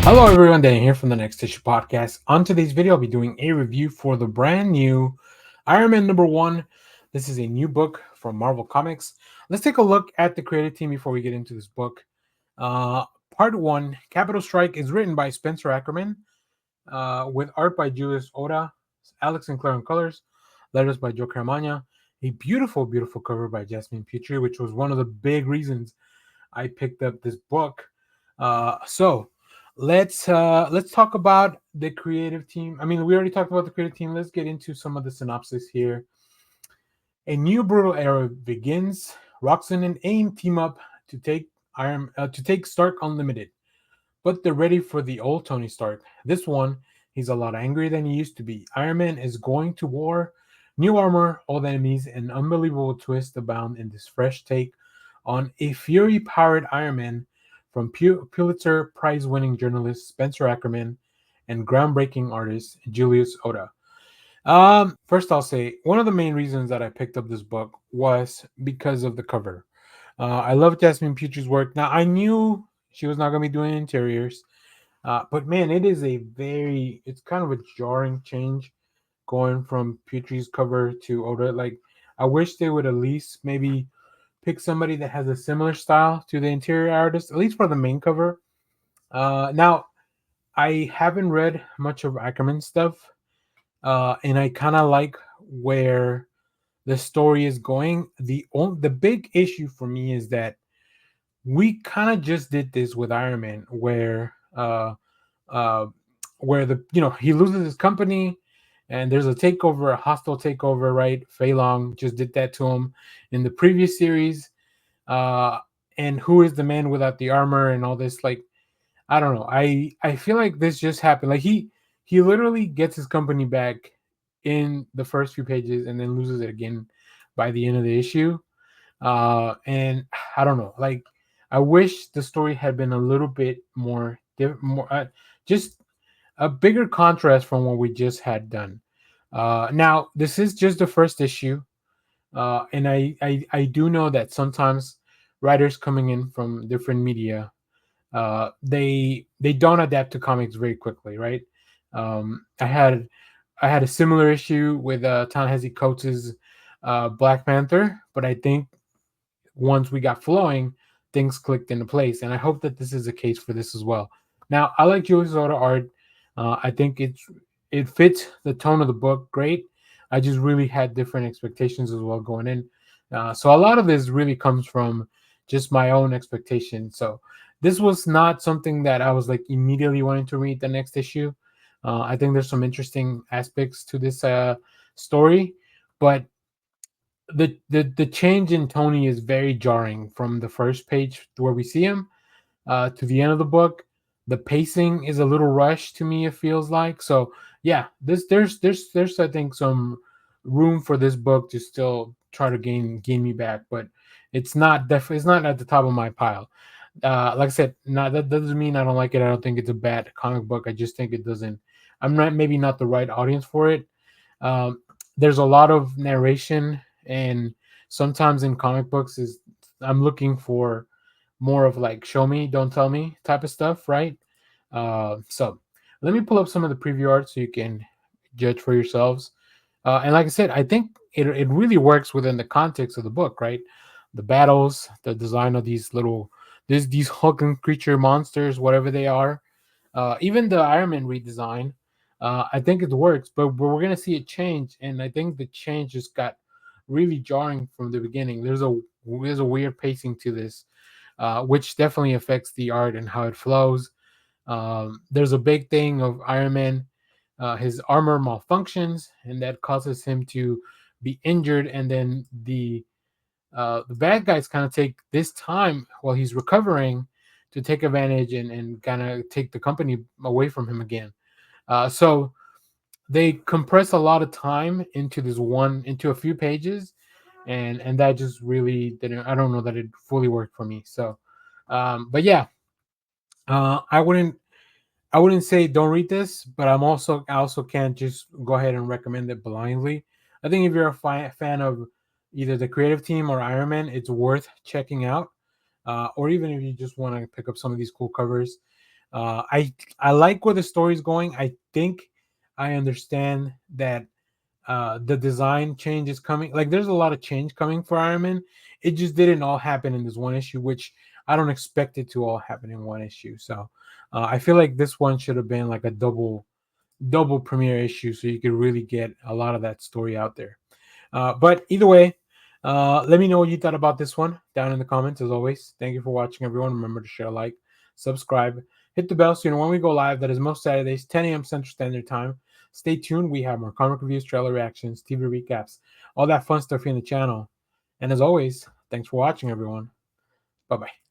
Hello everyone, Dan here from the Next Issue Podcast. On today's video, I'll be doing a review for the brand new Iron Man #1. This is a new book from Marvel Comics. Let's take a look at the creative team before we get into this book. Part 1, Capital Strike, is written by Spencer Ackerman, with art by Julius Ohta, Alex Sinclair on colors, letters by Joe Caramagna, a beautiful, beautiful cover by Jasmine Petrie, which was one of the big reasons I picked up this book. So let's talk about the creative team. I mean, we already talked about the creative team. Let's get into some of the synopsis here. A new brutal era begins. Roxanne and AIM team up to take Stark Unlimited, but they're ready for the old Tony Stark. This one, he's a lot angrier than he used to be. Iron Man is going to war. New armor, old enemies, and unbelievable twists abound in this fresh take on a fury-powered Iron Man from Pulitzer Prize-winning journalist Spencer Ackerman and groundbreaking artist Julius Ohta. First, I'll say one of the main reasons that I picked up this book was because of the cover. I love Jasmine Petrie's work. Now, I knew she was not going to be doing interiors, but man, it's kind of a jarring change going from Petrie's cover to Ohta. Like, I wish they would at least maybe pick somebody that has a similar style to the interior artist, at least for the main cover. Now, I haven't read much of Ackerman's stuff, and I kind of like where the story is going. The big issue for me is that we kind of just did this with Iron Man, uh, where he loses his company, and there's a hostile takeover, right? Fei Long just did that to him in the previous series. Uh, and who is the man without the armor and all this? Like, I don't know. I feel like this just happened. Like he literally gets his company back in the first few pages and then loses it again by the end of the issue. And I don't know. Like, I wish the story had been a little bit more just a bigger contrast from what we just had done. Now this is just the first issue, and I do know that sometimes writers coming in from different media, they don't adapt to comics very quickly, right? I had a similar issue with Ta-Nehisi Coates' Black Panther, but I think once we got flowing, things clicked into place, and I hope that this is the case for this as well. Now, I like Julius Ohta art. I think it fits the tone of the book great. I just really had different expectations as well going in. So a lot of this really comes from just my own expectations. So this was not something that I was like immediately wanting to read the next issue. I think there's some interesting aspects to this story, but the change in Tony is very jarring from the first page where we see him to the end of the book. The pacing is a little rushed to me. It feels like so. Yeah, there's I think some room for this book to still try to gain me back, but it's not at the top of my pile. Like I said, not that doesn't mean I don't like it. I don't think it's a bad comic book. I just think it doesn't. I'm not maybe not the right audience for it. Um, there's a lot of narration, and sometimes in comic books is I'm looking for more of like show me, don't tell me type of stuff, right? So let me pull up some of the preview art so you can judge for yourselves. And like I said, I think it really works within the context of the book, right? The battles, the design of these hulking creature monsters, whatever they are, even the Iron Man redesign. I think it works, but we're gonna see it change, and I think the change just got really jarring from the beginning. There's a weird pacing to this, which definitely affects the art and how it flows. There's a big thing of Iron Man, his armor malfunctions, and that causes him to be injured, and then the bad guys kind of take this time while he's recovering to take advantage and kind of take the company away from him again. So they compress a lot of time into a few pages, and that just really didn't. I don't know that it fully worked for me. So, but yeah, uh, I wouldn't I wouldn't say don't read this, but I also can't just go ahead and recommend it blindly. I think if you're a fan of either the creative team or Iron Man, it's worth checking out. Or even if you just want to pick up some of these cool covers. I like where the story's going. I think I understand that the design change is coming. Like there's a lot of change coming for Iron Man. It just didn't all happen in this one issue, which I don't expect it to all happen in one issue. So I feel like this one should have been like a double premiere issue, so you could really get a lot of that story out there. But either way, let me know what you thought about this one down in the comments. As always, thank you for watching, everyone. Remember to share, like, subscribe, hit the bell so you know when we go live. That is most Saturdays, 10 a.m. Central Standard Time. Stay tuned. We have more comic reviews, trailer reactions, TV recaps, all that fun stuff here in the channel. And as always, thanks for watching, everyone. Bye bye.